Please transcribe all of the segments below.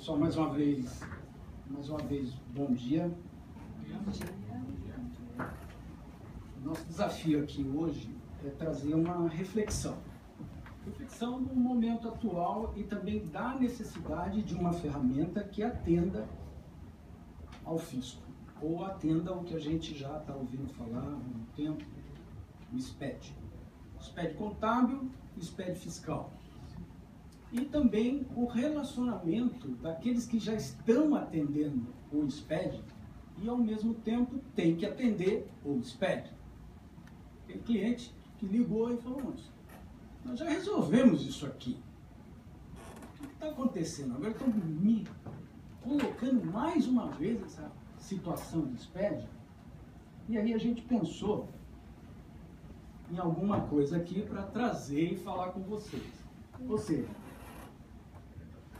Pessoal, mais uma vez, bom dia. O nosso desafio aqui hoje é trazer uma reflexão do momento atual e também da necessidade de uma ferramenta que atenda ao fisco, ou atenda ao que a gente já está ouvindo falar há um tempo, o SPED. O SPED contábil e o SPED fiscal. E também o relacionamento daqueles que já estão atendendo o SPED e ao mesmo tempo tem que atender o SPED. Tem cliente que ligou e falou: nós já resolvemos isso aqui. O que está acontecendo? Agora estão me colocando mais uma vez essa situação do SPED. E aí a gente pensou em alguma coisa aqui para trazer e falar com vocês. Ou seja,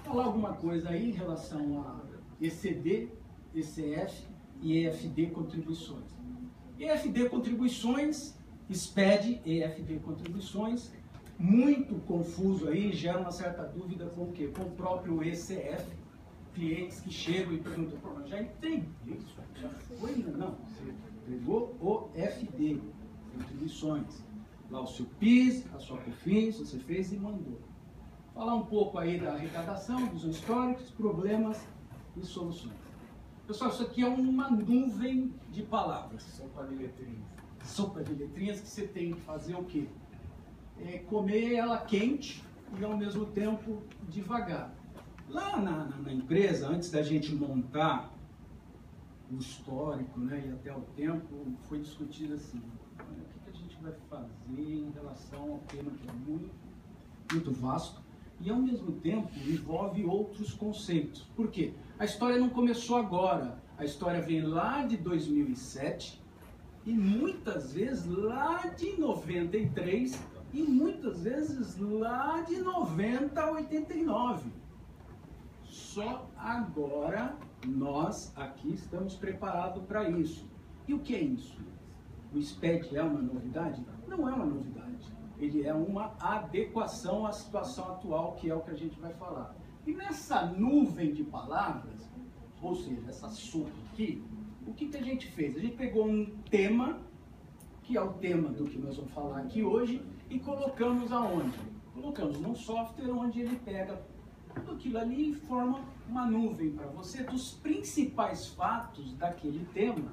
falar alguma coisa aí em relação a ECD, ECF e EFD contribuições. EFD contribuições, SPED, EFD contribuições, muito confuso aí, gera uma certa dúvida com o quê? Com o próprio ECF, clientes que chegam e perguntam: já entreguei isso? Já foi? Não, você entregou o FD, contribuições. Lá o seu PIS, a sua COFINS, você fez e mandou. Falar um pouco aí da arrecadação, dos históricos, problemas e soluções. Pessoal, isso aqui é uma nuvem de palavras. Sopa de letrinhas. Sopa de letrinhas que você tem que fazer o quê? É comer ela quente e ao mesmo tempo devagar. Lá na empresa, antes da gente montar o histórico, né, e até o tempo, foi discutido assim: o que a gente vai fazer em relação ao tema que é muito vasto e ao mesmo tempo envolve outros conceitos. Por quê? A história não começou agora, a história vem lá de 2007 e muitas vezes lá de 93 e muitas vezes lá de 90 a 89. Só agora nós aqui estamos preparados para isso. E o que é isso? O SPED é uma novidade? Não é uma novidade. Ele é uma adequação à situação atual, que é o que a gente vai falar. E nessa nuvem de palavras, ou seja, essa sopa aqui, o que a gente fez? A gente pegou um tema, que é o tema do que nós vamos falar aqui hoje, e colocamos aonde? Colocamos num software onde ele pega tudo aquilo ali e forma uma nuvem para você dos principais fatos daquele tema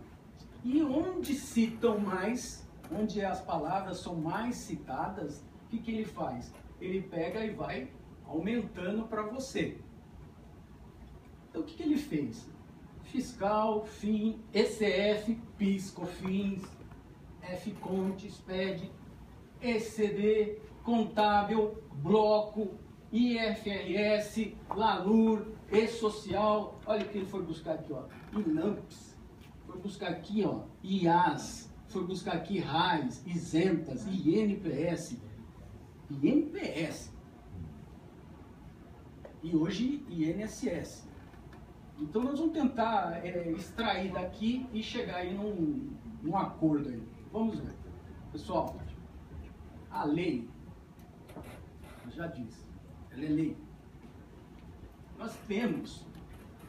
e onde citam mais, onde as palavras são mais citadas. O que ele faz? Ele pega e vai aumentando para você. Então o que ele fez? Fiscal, FIM, ECF, PIS, COFINS, FCONT, SPED, ECD, contábil, bloco, IFRS, LALUR, E-Social. Olha o que ele foi buscar aqui, ó. INAMPS. Foi buscar aqui, ó, IAS. Foi buscar aqui RAIS, isentas, INPS. INPS. E hoje INSS. Então nós vamos tentar extrair daqui e chegar aí num acordo aí. Vamos ver. Pessoal, a lei, eu já disse, ela é lei. Nós temos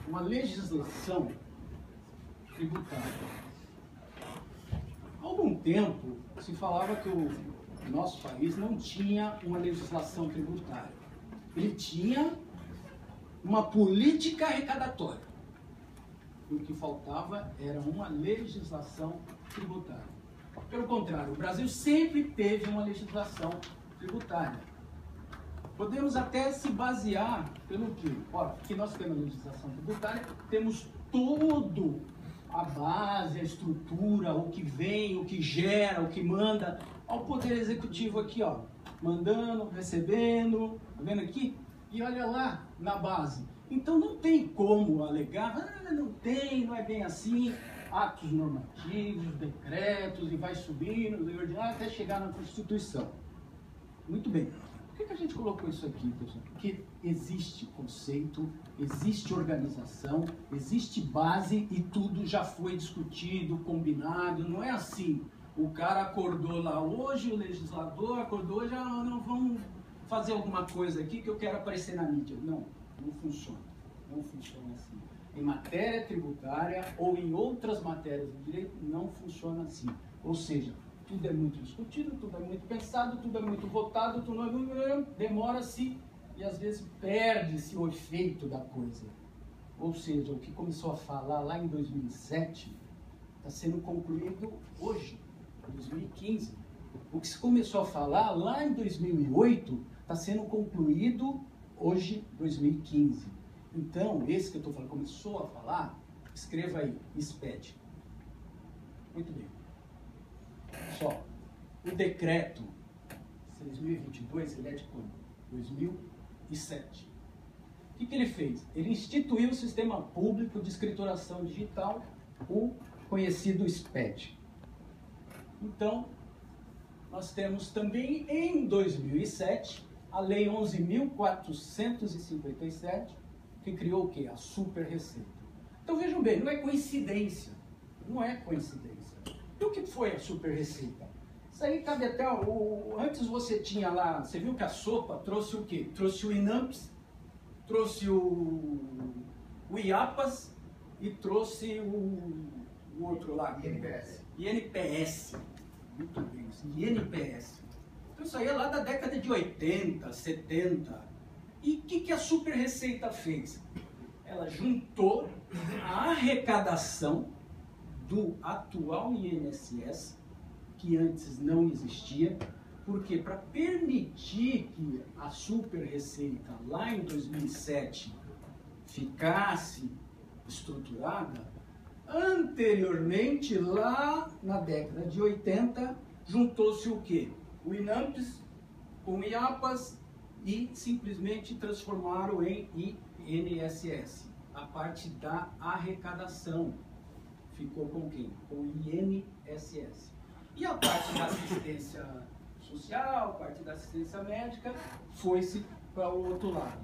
uma legislação tributária. Há algum tempo se falava que o nosso país não tinha uma legislação tributária. Ele tinha uma política arrecadatória. E o que faltava era uma legislação tributária. Pelo contrário, o Brasil sempre teve uma legislação tributária. Podemos até se basear pelo quê? Ora, que nós temos a legislação tributária, temos todo a base, a estrutura, o que vem, o que gera, o que manda ao Poder Executivo aqui, ó, mandando, recebendo, tá vendo aqui? E olha lá na base. Então não tem como alegar, não tem, não é bem assim. Atos normativos, decretos, e vai subindo, lei ordinária, até chegar na Constituição. Muito bem. Por que a gente colocou isso aqui, pessoal? Porque existe conceito, existe organização, existe base e tudo já foi discutido, combinado. Não é assim. O cara acordou lá hoje, o legislador acordou hoje, não, vamos fazer alguma coisa aqui que eu quero aparecer na mídia. Não, não funciona. Não funciona assim. Em matéria tributária ou em outras matérias do direito, não funciona assim. Ou seja, tudo é muito discutido, tudo é muito pensado, tudo é muito votado, demora-se e às vezes perde-se o efeito da coisa. Ou seja, o que começou a falar lá em 2007 está sendo concluído hoje, 2015. O que se começou a falar lá em 2008 está sendo concluído hoje, 2015. Então, esse que eu estou falando, começou a falar, escreva aí, SPED. Muito bem. Só, o decreto 6.022, ele é de quando? 2007. O que ele fez? Ele instituiu o Sistema Público de Escrituração Digital, o conhecido SPED. Então, nós temos também em 2007 a Lei 11.457, que criou o quê? A Super Receita. Então vejam bem, não é coincidência. Não é coincidência. E o que foi a Super Receita? Isso aí cabe até... Antes você tinha lá... Você viu que a sopa trouxe o quê? Trouxe o INAMPS, trouxe o IAPAS e trouxe o outro lá. INPS. INPS. Muito bem, INPS. Então isso aí é lá da década de 80, 70. E o que a Super Receita fez? Ela juntou a arrecadação do atual INSS, que antes não existia, porque para permitir que a Super Receita lá em 2007 ficasse estruturada, anteriormente, lá na década de 80, juntou-se o quê? O INAMPS com o IAPAS e simplesmente transformaram em INSS. A parte da arrecadação ficou com quem? Com o INSS. E a parte da assistência social, a parte da assistência médica, foi-se para o outro lado.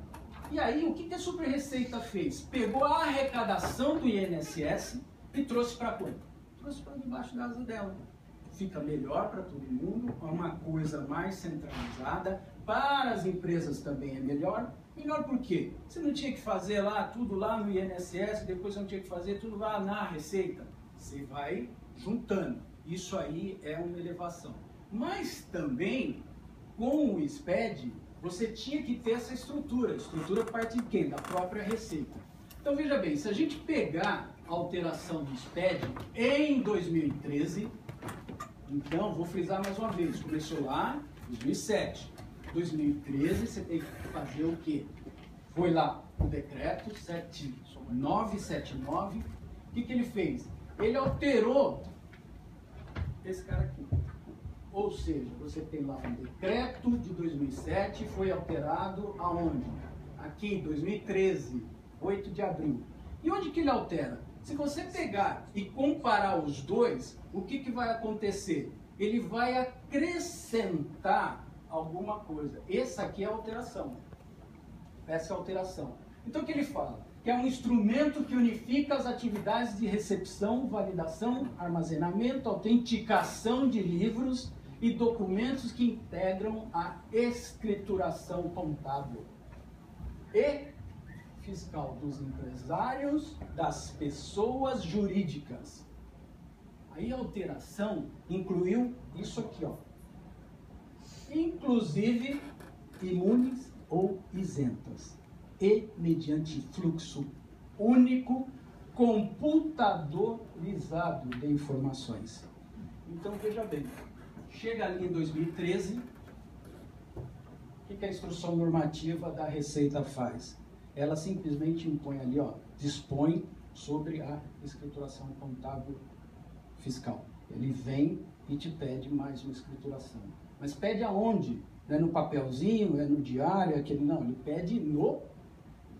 E aí, o que a Super Receita fez? Pegou a arrecadação do INSS e trouxe para quanto? Trouxe para debaixo da asa dela. Fica melhor para todo mundo, é uma coisa mais centralizada, para as empresas também é melhor. Melhor por quê? Você não tinha que fazer lá tudo lá no INSS, depois você não tinha que fazer tudo lá na Receita. Você vai juntando. Isso aí é uma elevação. Mas também, com o SPED, você tinha que ter essa estrutura. Estrutura parte de quem? Da própria Receita. Então veja bem, se a gente pegar a alteração do SPED em 2013, então vou frisar mais uma vez, começou lá em 2007. 2013 você tem que fazer o quê? Foi lá o decreto 7979, o que ele fez? Ele alterou esse cara aqui. Ou seja, você tem lá um decreto de 2007, foi alterado aonde? Aqui em 2013, 8 de abril. E onde que ele altera? Se você pegar e comparar os dois, o que vai acontecer? Ele vai acrescentar alguma coisa. Essa aqui é a alteração. Essa é a alteração. Então o que ele fala? Que é um instrumento que unifica as atividades de recepção, validação, armazenamento, autenticação de livros e documentos que integram a escrituração contábil e fiscal dos empresários, das pessoas jurídicas. Aí a alteração incluiu isso aqui, ó. Inclusive imunes ou isentas, e mediante fluxo único computadorizado de informações. Então veja bem, chega ali em 2013, o que a instrução normativa da Receita faz? Ela simplesmente impõe ali, ó, dispõe sobre a escrituração contábil fiscal. Ele vem e te pede mais uma escrituração. Mas pede aonde? Não é no papelzinho, é no diário, aquele não, ele pede no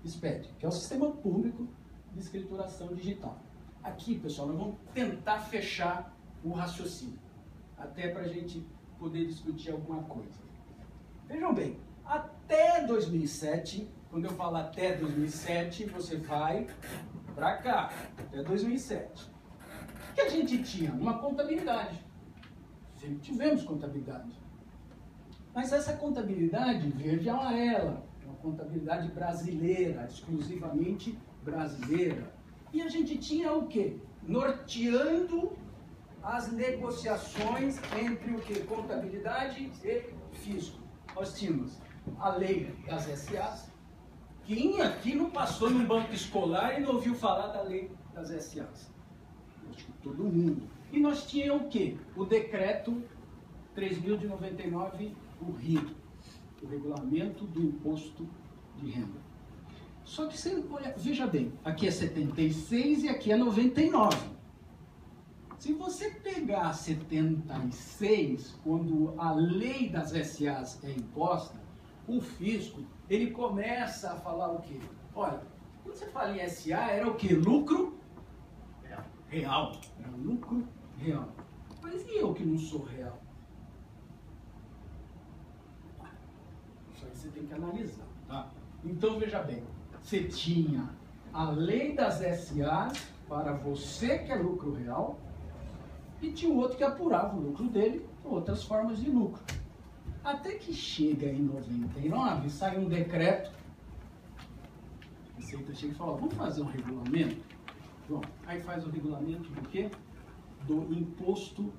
SPED, que é o Sistema Público de Escrituração Digital. Aqui, pessoal, nós vamos tentar fechar o raciocínio, até para a gente poder discutir alguma coisa. Vejam bem, até 2007, quando eu falo até 2007, você vai para cá, até 2007. O que a gente tinha? Uma contabilidade. Sempre tivemos contabilidade. Mas essa contabilidade verde e amarela, É uma contabilidade brasileira, exclusivamente brasileira. E a gente tinha o quê? Norteando as negociações entre o quê? Contabilidade e fisco. Nós tínhamos a lei das SAs. Quem aqui não passou num banco escolar e não ouviu falar da lei das SAs? Acho que todo mundo. E nós tínhamos o quê? O decreto 3.099, o RI, o Regulamento do Imposto de Renda. Só que você olha, veja bem, aqui é 76 e aqui é 99. Se você pegar 76, quando a lei das SAs é imposta, o fisco, ele começa a falar o quê? Olha, quando você fala em SA, era o quê? Lucro real. Era lucro real. Mas e eu que não sou real? Isso aí você tem que analisar, tá? Então, veja bem, você tinha a lei das SAs para você que é lucro real e tinha o outro que apurava o lucro dele com outras formas de lucro. Até que chega em 99, sai um decreto, a Receita chega e fala, vamos fazer um regulamento? Bom, aí faz o regulamento do quê? Do imposto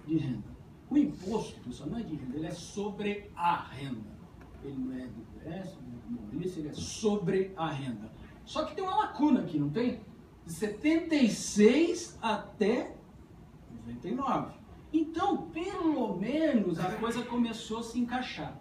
de renda. O imposto, pessoal, não é de renda, ele é sobre a renda. Ele não é do PS, não é do Maurício, ele é sobre a renda. Só que tem uma lacuna aqui, não tem? De 76 até 99. Então, pelo menos, a coisa começou a se encaixar.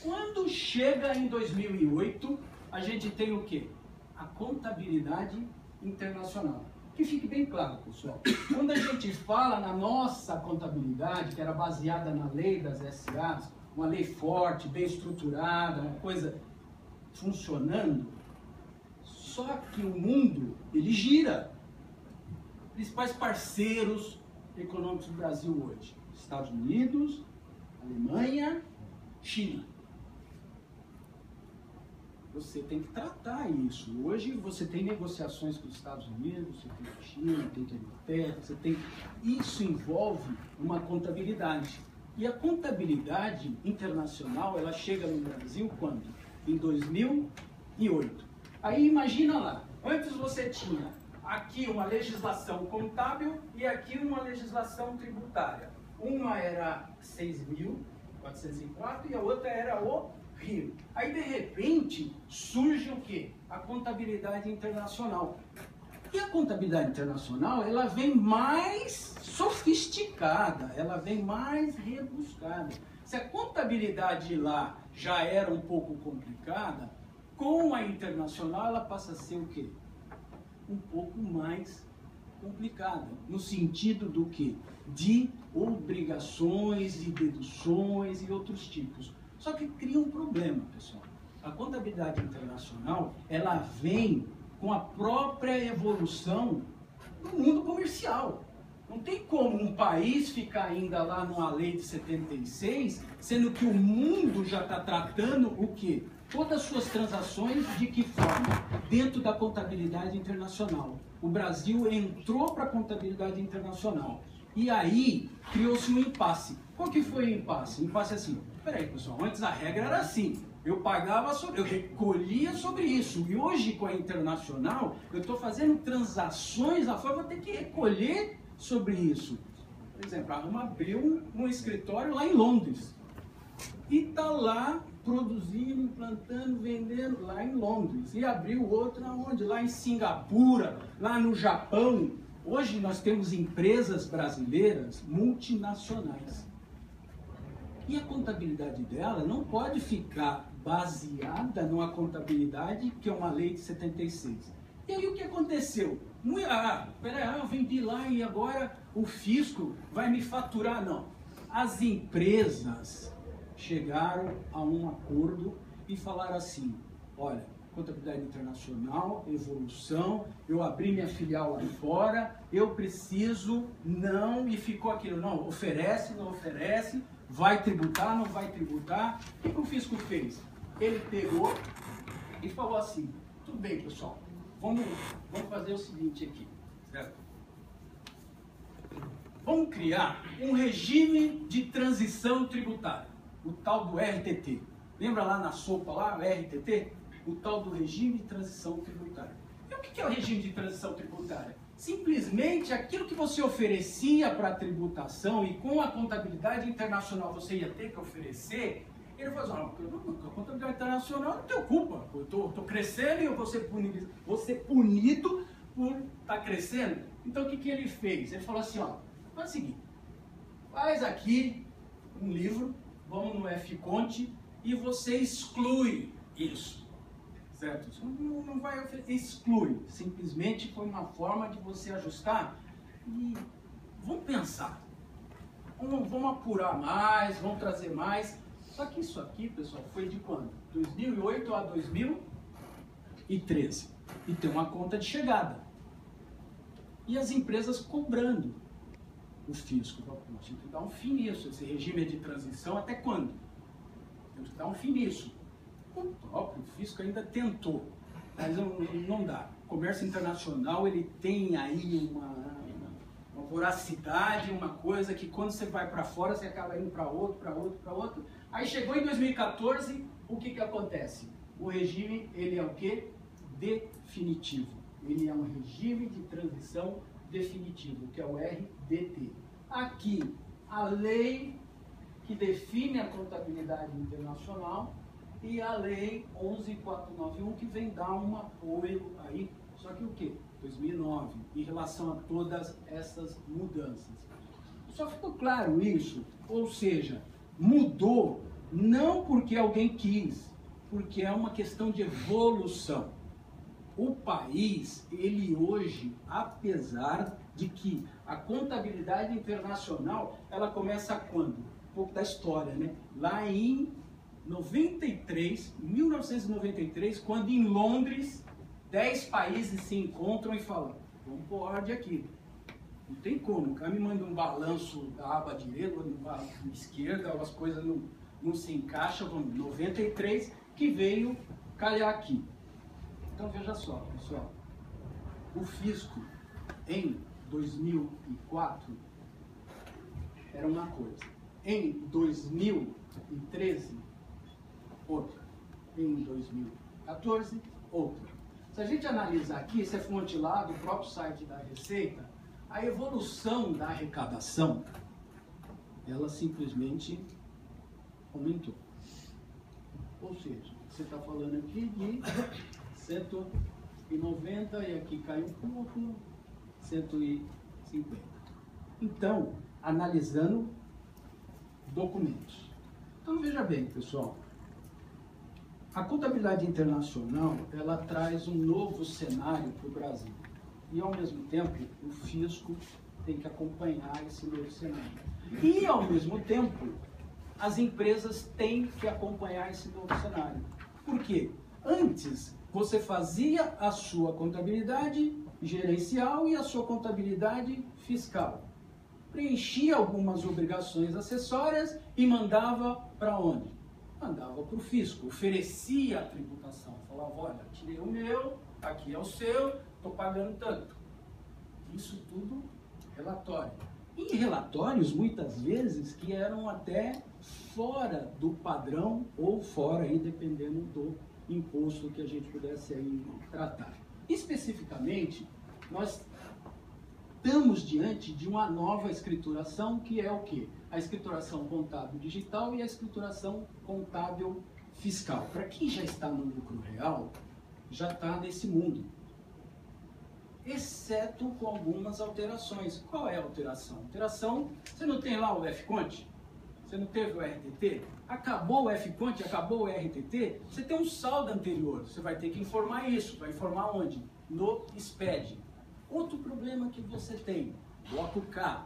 Quando chega em 2008, a gente tem o quê? A contabilidade internacional. Que fique bem claro, pessoal. Quando a gente fala na nossa contabilidade, que era baseada na lei das SAs, uma lei forte, bem estruturada, uma coisa funcionando, só que o mundo, ele gira. Principais parceiros econômicos do Brasil hoje: Estados Unidos, Alemanha, China. Você tem que tratar isso. Hoje você tem negociações com os Estados Unidos, você tem a China, tem a Inglaterra, você tem... Isso envolve uma contabilidade. E a contabilidade internacional, ela chega no Brasil quando? Em 2008. Aí imagina lá, antes você tinha aqui uma legislação contábil e aqui uma legislação tributária. Uma era 6.404 e a outra era o Rio. Aí, de repente, surge o quê? A contabilidade internacional. E a contabilidade internacional, ela vem mais sofisticada, ela vem mais rebuscada. Se a contabilidade lá já era um pouco complicada, com a internacional ela passa a ser o quê? Um pouco mais complicada, no sentido do quê? De obrigações, de deduções e outros tipos. Só que cria um problema, pessoal. A contabilidade internacional, ela vem com a própria evolução do mundo comercial. Não tem como um país ficar ainda lá numa lei de 76, sendo que o mundo já está tratando o quê? Todas as suas transações de que forma? Dentro da contabilidade internacional. O Brasil entrou para a contabilidade internacional. E aí criou-se um impasse. Qual que foi o impasse? O impasse é assim, peraí pessoal, antes a regra era assim, eu pagava sobre, eu recolhia sobre isso. E hoje com a internacional, eu estou fazendo transações, a forma tem que recolher sobre isso. Por exemplo, a Roma abriu um escritório lá em Londres. E está lá produzindo, implantando, vendendo lá em Londres. E abriu outro aonde? Lá em Singapura, lá no Japão. Hoje nós temos empresas brasileiras multinacionais. E a contabilidade dela não pode ficar baseada numa contabilidade que é uma lei de 76. E aí o que aconteceu? Peraí, eu vendi lá e agora o fisco vai me faturar? Não. As empresas chegaram a um acordo e falaram assim, olha, contabilidade internacional, evolução, eu abri minha filial lá fora, eu preciso, não, e ficou aquilo, não, oferece, não oferece, vai tributar, não vai tributar. O que o fisco fez? Ele pegou e falou assim, tudo bem pessoal, vamos fazer o seguinte aqui, certo? Vamos criar um regime de transição tributária, o tal do RTT, Lembra lá na sopa, lá, o RTT? O tal do regime de transição tributária. E o que é o regime de transição tributária? Simplesmente aquilo que você oferecia para a tributação e com a contabilidade internacional você ia ter que oferecer, ele falou assim, a contabilidade internacional não tem culpa, eu estou crescendo e eu vou ser punido por estar crescendo. Então o que ele fez? Ele falou assim, ó, faz o seguinte, faz aqui um livro, vamos no F-Conte e você exclui isso. Certo? Isso não vai exclui, simplesmente foi uma forma de você ajustar e vamos pensar, vamos apurar mais, vamos trazer mais, só que isso aqui, pessoal, foi de quando? 2008 a 2013 e tem uma conta de chegada e as empresas cobrando o fisco, nós temos que dar um fim nisso, esse regime de transição até quando? Temos que dar um fim nisso. O próprio fisco ainda tentou, mas não dá. O comércio internacional ele tem aí uma voracidade, uma coisa que quando você vai para fora você acaba indo para outro. Aí chegou em 2014, o que acontece? O regime ele é o quê? Definitivo. Ele é um regime de transição definitivo, que é o RDT. Aqui, a lei que define a contabilidade internacional e a lei 11.491 que vem dar um apoio aí, só que o quê? 2009, em relação a todas essas mudanças. Só ficou claro isso? Ou seja, mudou não porque alguém quis, porque é uma questão de evolução. O país, ele hoje, apesar de que a contabilidade internacional, ela começa quando? Um pouco da história, né? Lá em 1993, quando em Londres, 10 países se encontram e falam, vamos pôr ordem aqui. Não tem como, o cara me manda um balanço da aba direita, da aba esquerda, as coisas não se encaixam, vamos, 93, que veio calhar aqui. Então veja só, pessoal, o fisco em 2004 era uma coisa, em 2013, outra, em 2014, outra. Se a gente analisar aqui, isso é fonte lá do próprio site da Receita, a evolução da arrecadação, ela simplesmente aumentou. Ou seja, você está falando aqui de 190 e aqui cai um pouco, 150. Então, analisando documentos. Então, veja bem, pessoal, a contabilidade internacional, ela traz um novo cenário para o Brasil. E, ao mesmo tempo, o fisco tem que acompanhar esse novo cenário. E, ao mesmo tempo, as empresas têm que acompanhar esse novo cenário. Por quê? Antes, você fazia a sua contabilidade gerencial e a sua contabilidade fiscal. Preenchia algumas obrigações acessórias e mandava para onde? Mandava para o fisco, oferecia a tributação. Falava, olha, tirei o meu, aqui é o seu, estou pagando tanto. Isso tudo relatório. E relatórios, muitas vezes, que eram até fora do padrão ou fora, aí, dependendo do imposto que a gente pudesse aí tratar. Especificamente, nós estamos diante de uma nova escrituração, que é o quê? A escrituração contábil digital e a escrituração contábil fiscal. Para quem já está no lucro real, já está nesse mundo. Exceto com algumas alterações. Qual é a alteração? Alteração, você não tem lá o F-Conte? Você não teve o RTT? Acabou o F-Conte, acabou o RTT? Você tem um saldo anterior, você vai ter que informar isso. Vai informar onde? No SPED. Outro problema que você tem, bloco K.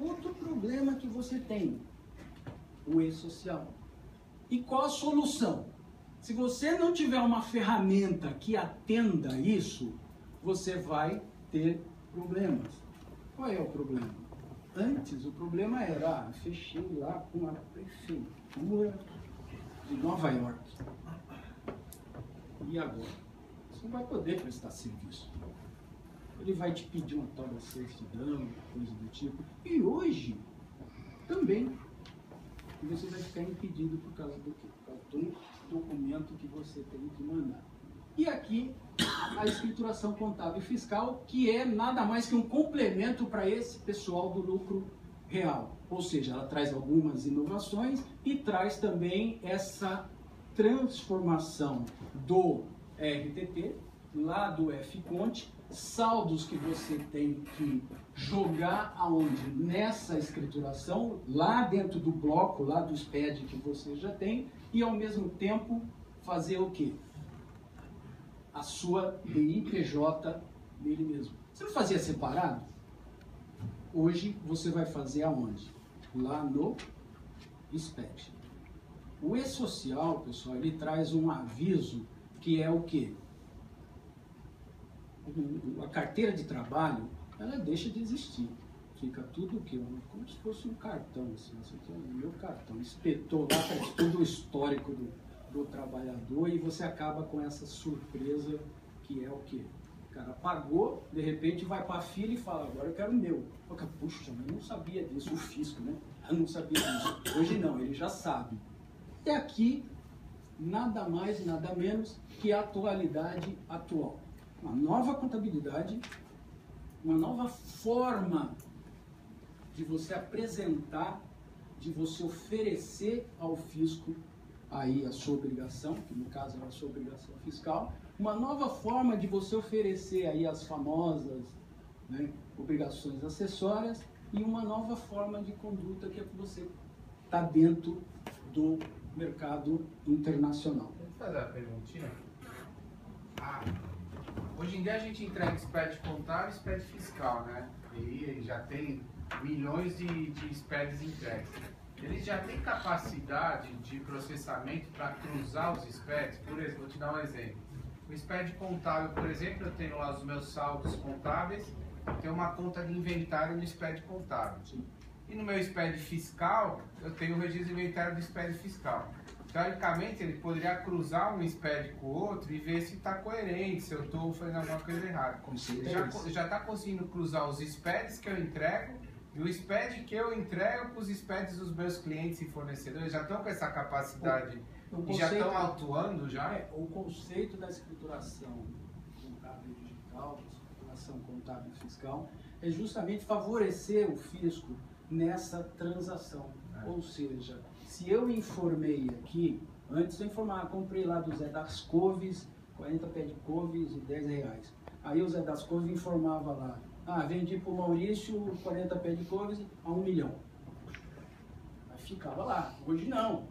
Outro problema que você tem, o E-Social. E qual a solução? Se você não tiver uma ferramenta que atenda isso, você vai ter problemas. Qual é o problema? Antes, o problema era, fechei lá com a prefeitura de Nova York. E agora? Você não vai poder prestar serviço. Ele vai te pedir uma tal da certidão, coisa do tipo. E hoje, também, e você vai ficar impedido por causa do quê? Por causa do documento que você tem que mandar. E aqui, a escrituração contábil e fiscal, que é nada mais que um complemento para esse pessoal do lucro real. Ou seja, ela traz algumas inovações e traz também essa transformação do RTT, lá do FConte, saldos que você tem que jogar aonde? Nessa escrituração, lá dentro do bloco, lá do SPED que você já tem, e ao mesmo tempo fazer o quê? A sua DIPJ nele mesmo. Você não fazia separado? Hoje você vai fazer aonde? Lá no SPED. O E-Social, pessoal, ele traz um aviso que é o quê? A carteira de trabalho, ela deixa de existir. Fica tudo o quê? Como se fosse um cartão, assim. Isso aqui é o meu cartão. Espetou lá, traz todo o histórico do trabalhador e você acaba com essa surpresa que é o quê? O cara pagou, de repente vai para a fila e fala, agora eu quero o meu. Puxa, eu não sabia disso, o fisco, né? Eu não sabia disso. Hoje não, ele já sabe. E aqui, nada mais, nada menos que a atualidade atual. Uma nova contabilidade, uma nova forma de você apresentar, de você oferecer ao fisco aí a sua obrigação, que no caso é a sua obrigação fiscal, uma nova forma de você oferecer aí as famosas, né, obrigações acessórias e uma nova forma de conduta que é que você está dentro do mercado internacional. Deixa eu fazer uma perguntinha. Hoje em dia a gente entrega SPED contábil e SPED fiscal, né? E já tem milhões de SPEDs entregues. Eles já têm capacidade de processamento para cruzar os SPEDs? Por exemplo, vou te dar um exemplo. O SPED contábil, por exemplo, eu tenho lá os meus saldos contábeis, eu tenho uma conta de inventário no SPED contábil. E no meu SPED fiscal, eu tenho o registro de inventário do SPED fiscal. Teoricamente, ele poderia cruzar um SPED com o outro e ver se está coerente, se eu estou fazendo alguma coisa errada. Ele já está conseguindo cruzar os SPEDs que eu entrego e o SPED que eu entrego com os SPEDs dos meus clientes e fornecedores. Já estão com essa capacidade e já estão atuando já? O conceito da escrituração contábil digital, da escrituração contábil fiscal, é justamente favorecer o fisco nessa transação. Ou seja, se eu informei aqui, antes eu informava, comprei lá do Zé das Couves, 40 pé de couves e R$10. Aí o Zé das Couves informava lá, vendi para o Maurício 40 pé de couves a 1 milhão. Aí ficava lá. Hoje não.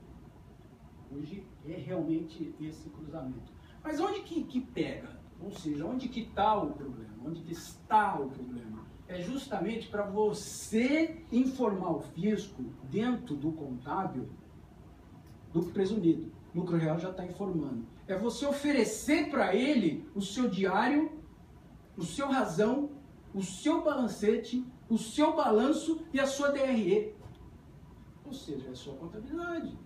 Hoje é realmente esse cruzamento. Mas onde que pega? Ou seja, onde que está o problema? Onde que está o problema? É justamente para você informar o fisco dentro do contábil lucro presumido. Lucro real já está informando. É você oferecer para ele o seu diário, o seu razão, o seu balancete, o seu balanço e a sua DRE. Ou seja, é a sua contabilidade.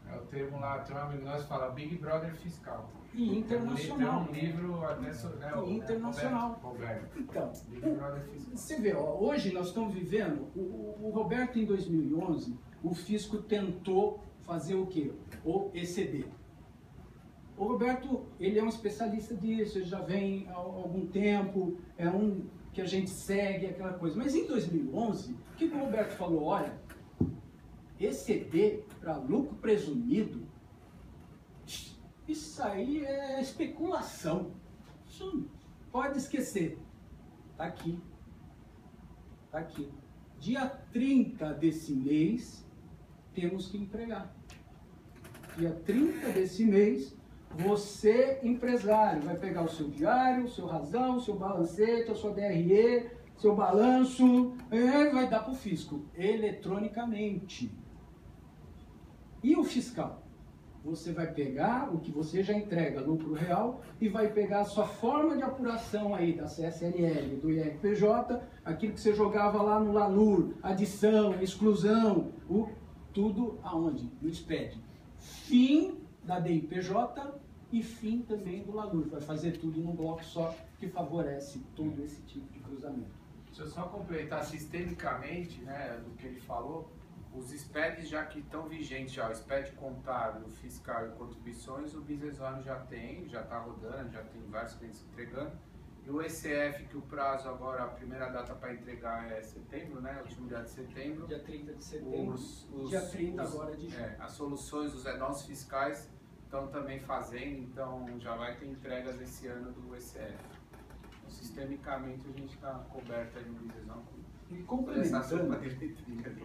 É o termo lá, tem um amigo nosso que fala Big Brother fiscal. E internacional. É um livro até e internacional. Roberto. Então, Big Brother fiscal. Você vê, hoje nós estamos vivendo, o Roberto em 2011, o fisco tentou fazer o quê? O ECD. O Roberto, ele é um especialista disso, ele já vem há algum tempo, é um que a gente segue, aquela coisa. Mas em 2011, o que o Roberto falou? Olha, ECD para lucro presumido, isso aí é especulação. Isso pode esquecer. Está aqui. Está aqui. Dia 30 desse mês, temos que entregar. Dia 30 desse mês, você, empresário, vai pegar o seu diário, o seu razão, o seu balancete, a sua DRE, seu balanço, vai dar para o fisco, eletronicamente. E o fiscal? Você vai pegar o que você já entrega, lucro real, e vai pegar a sua forma de apuração aí da CSLL, do IRPJ, aquilo que você jogava lá no LALUR, adição, exclusão, tudo aonde? No SPED. Fim da DIPJ e fim também do LALUR. Vai fazer tudo num bloco só, que favorece todo esse tipo de cruzamento. Deixa eu só completar sistemicamente, né, do que ele falou. os SPEDs já que estão vigentes, já, o SPED contábil, fiscal e contribuições, o Business One já tem, já está rodando, já tem vários clientes entregando. E o ECF, que o prazo agora, a primeira data para entregar é setembro, né? Último dia de setembro. Dia 30 de setembro, dia 30 agora de junho. As soluções, os add-ons fiscais estão também fazendo, então já vai ter entregas esse ano do ECF. Então, sistemicamente a gente está coberto aí no Business One. E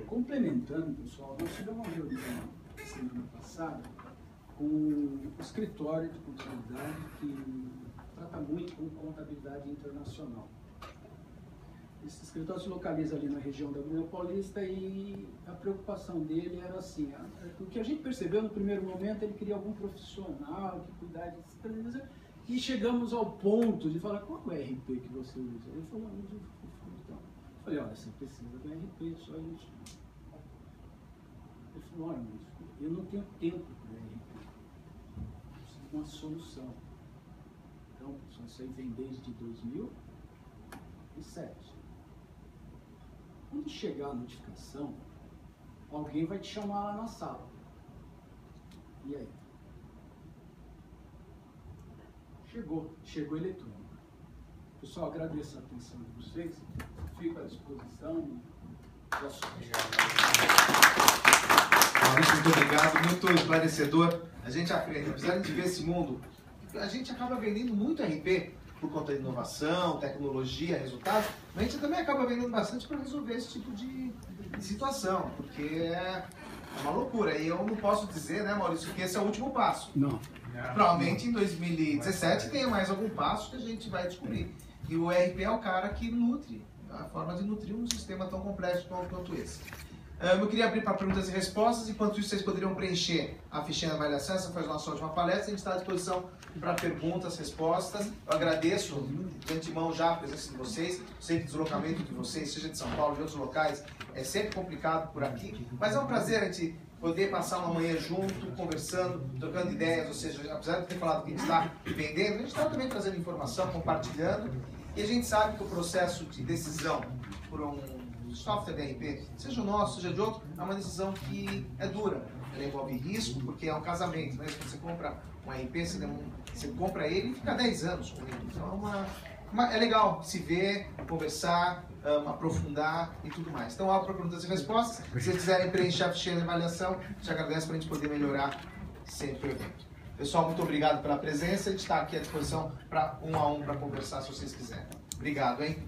complementando, pessoal, nós tivemos uma reunião semana passada com o escritório de contabilidade que trata muito com contabilidade internacional. Esse escritório se localiza ali na região da Avenida Paulista e a preocupação dele era assim, o que a gente percebeu no primeiro momento, ele queria algum profissional que cuidasse desse empresa, e chegamos ao ponto de falar, qual é o RP que você usa? Ele falou, então. Eu falei, olha, você precisa do RP, só isso. Ele falou, olha, mas eu não tenho tempo para RP, eu preciso de uma solução. Então, isso aí vem desde 2007. Quando chegar a notificação, alguém vai te chamar lá na sala. E aí? Chegou eletrônico. Pessoal, agradeço a atenção de vocês. Fico à disposição. Maurício, muito obrigado, muito esclarecedor. A gente aprende, apesar de ver esse mundo, a gente acaba vendendo muito RP por conta de inovação, tecnologia, resultados, mas a gente também acaba vendendo bastante para resolver esse tipo de situação, porque é uma loucura. E eu não posso dizer, né, Maurício, que esse é o último passo. Não. Provavelmente em 2017 tem mais algum passo que a gente vai descobrir. E o ERP é o cara que nutre, a forma de nutrir um sistema tão complexo quanto esse. Eu queria abrir para perguntas e respostas, enquanto isso vocês poderiam preencher a fichinha de avaliação, essa foi a nossa última palestra, a gente está à disposição para perguntas, respostas. Eu agradeço de antemão já a presença de vocês, sei que o deslocamento de vocês, seja de São Paulo, de outros locais, é sempre complicado por aqui, mas é um prazer a gente poder passar uma manhã junto, conversando, trocando ideias, ou seja, apesar de ter falado que a gente está vendendo, a gente está também trazendo informação, compartilhando, e a gente sabe que o processo de decisão por um software de RP, seja o nosso, seja de outro, é uma decisão que é dura. Ela envolve risco, porque é um casamento, né? Se você compra um RP, você compra ele e fica 10 anos com ele. Então é legal se ver, conversar, aprofundar e tudo mais. Então, abro para perguntas e respostas. Se vocês quiserem preencher a ficha de avaliação, te agradeço para a gente poder melhorar sempre o evento. Pessoal, muito obrigado pela presença. A gente está aqui à disposição para um a um para conversar se vocês quiserem. Obrigado, hein?